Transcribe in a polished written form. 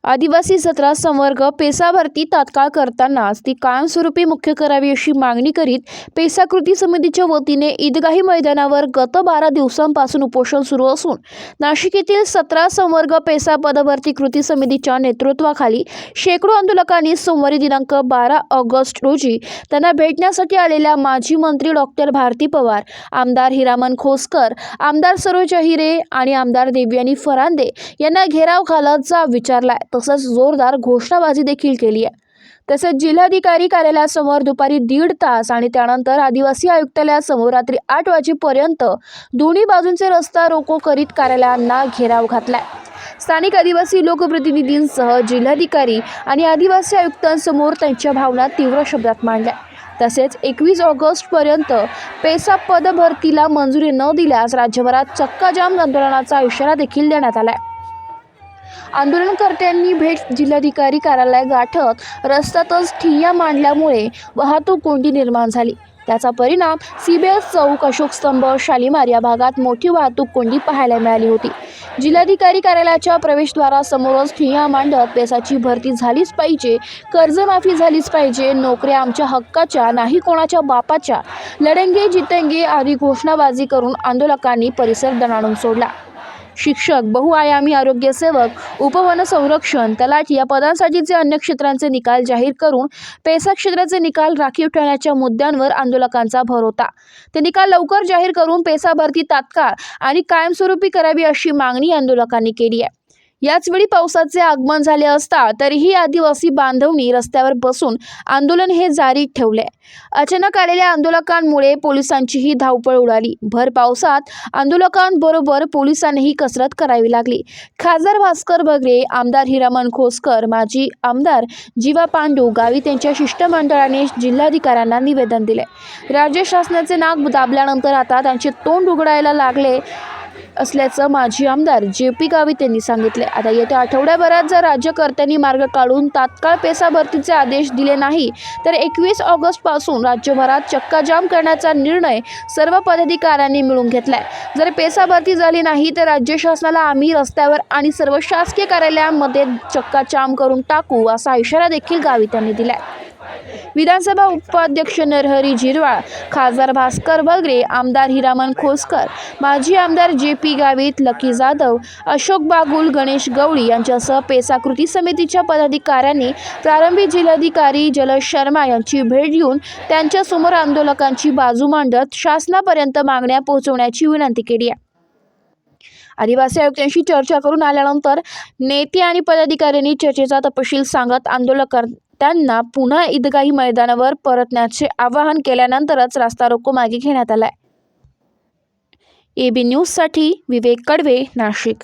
आदिवासी 17 संवर्ग पेसा भरती तात्काळ करतानाच ती कायमस्वरूपी मुख्य करावी अशी मागणी करीत पेसा कृती समितीच्या वतीने ईदगाही मैदानावर गत 12 दिवसांपासून उपोषण सुरू असून नाशिक येथील 17 संवर्ग पेसा पदभरती कृती समितीच्या नेतृत्वाखाली शेकडो आंदोलकांनी सोमवारी दिनांक 12 ऑगस्ट रोजी त्यांना भेटण्यासाठी आलेल्या माजी मंत्री डॉक्टर भारती पवार, आमदार हिरामन खोसकर, आमदार सरोज अहिरे आणि आमदार देवयानी फरांदे यांना घेराव घालत जाब विचारलाय। तसंच जोरदार घोषणाबाजी देखील केली आहे। तसेच जिल्हाधिकारी कार्यालयासमोर दुपारी 1.5 तास आणि त्यानंतर आदिवासी आयुक्तालयासमोर रात्री 8 वाजेपर्यंत दोन्ही बाजूंचे रस्ता रोको करीत कार्यालयांना घेराव घातलाय। स्थानिक आदिवासी लोकप्रतिनिधींसह जिल्हाधिकारी आणि आदिवासी आयुक्तांसमोर त्यांच्या भावना तीव्र शब्दात मांडल्या। तसेच 21 ऑगस्ट पर्यंत पेसा पदभरतीला मंजुरी न दिल्यास राज्यभरात चक्काजाम आंदोलनाचा इशारा देखील देण्यात आलाय। आंदोलनकर्त्यांनी भेट जिल्हाधिकारी कार्यालय गाठत रस्त्यातच ठिय्या मांडल्यामुळे वाहतूक कोंडी निर्माण झाली। त्याचा परिणाम सीबीएस चौक, अशोक स्तंभ, शालिमार या भागात मोठी वाहतूक कोंडी पाहायला मिळाली होती। जिल्हाधिकारी कार्यालयाच्या प्रवेशद्वारासमोरच ठिय्या मांडत पेसाची भरती झालीच पाहिजे, कर्जमाफी झालीच पाहिजे, नोकऱ्या आमच्या हक्काच्या नाही कोणाच्या बापाच्या, लढेंगे जितेंगे आदी घोषणाबाजी करून आंदोलकांनी परिसर दणाणून सोडला। शिक्षक, बहुआयामी आरोग्य सेवक, उपवन संरक्षण, तलाठी या पदांसाठीचे अन्य क्षेत्रांचे निकाल जाहीर करून पेसा क्षेत्राचे निकाल राखीव ठेवण्याच्या मुद्द्यांवर आंदोलकांचा भर होता। ते निकाल लवकर जाहीर करून पेसा भरती तात्काळ आणि कायमस्वरूपी करावी अशी मागणी आंदोलकांनी केली आहे। याचवेळी पावसाचे आगमन झाले असता तरीही आदिवासी बांधवांनी रस्त्यावर बसून आंदोलन हे जारी ठेवले। अचानक आलेल्या आंदोलकांमुळे पोलिसांचीही धावपळ उडाली। भर पावसात आंदोलकांबरोबर पोलिसांनीही कसरत करावी लागली। खासदार भास्कर बगरे, आमदार हिरामन खोसकर, माजी आमदार जीवा पांडू गावित यांच्या शिष्टमंडळाने जिल्हाधिकाऱ्यांना निवेदन दिले। राज्य शासनाचे नाक दाबल्यानंतर आता त्यांचे तोंड उघडायला लागले असल्याचं माजी आमदार जे.पी. गावित यांनी सांगितले। आता येत्या आठवड्याभरात जर राज्यकर्त्यांनी मार्ग काढून तात्काळ पेसा भरतीचे आदेश दिले नाही तर 21 ऑगस्ट पासून राज्यभरात चक्काजाम करण्याचा निर्णय सर्व पदाधिकाऱ्यांनी मिळून घेतलाय। जर पेसा भरती झाली नाही तर राज्य शासनाला आम्ही रस्त्यावर आणि सर्व शासकीय कार्यालयांमध्ये चक्काजाम करून टाकू असा इशारा देखील गावित यांनी दिलाय। विधानसभा उपाध्यक्ष नरहरी झिरवाळ, खासदार भास्कर बगरे, आमदार हिरामन खोसकर, माजी आमदार जे.पी. गावित, लकी जाधव, अशोक बागुल, गणेश गवळी यांच्यासह पेसा कृती समितीच्या पदाधिकाऱ्यांनी प्रारंभी जिल्हाधिकारी जलज शर्मा यांची भेट घेऊन त्यांच्यासमोर आंदोलकांची बाजू मांडत शासनापर्यंत मागण्या पोहोचवण्याची विनंती केली आहे। आदिवासी आयुक्तांशी चर्चा करून आल्यानंतर नेते आणि पदाधिकाऱ्यांनी चर्चेचा तपशील सांगत आंदोलकांना पुन्हा ईदगाही मैदानावर परतण्याचे आवाहन केल्यानंतरच रास्ता रोको मागे घेण्यात आलाय। AB न्यूजसाठी विवेक कडवे, नाशिक।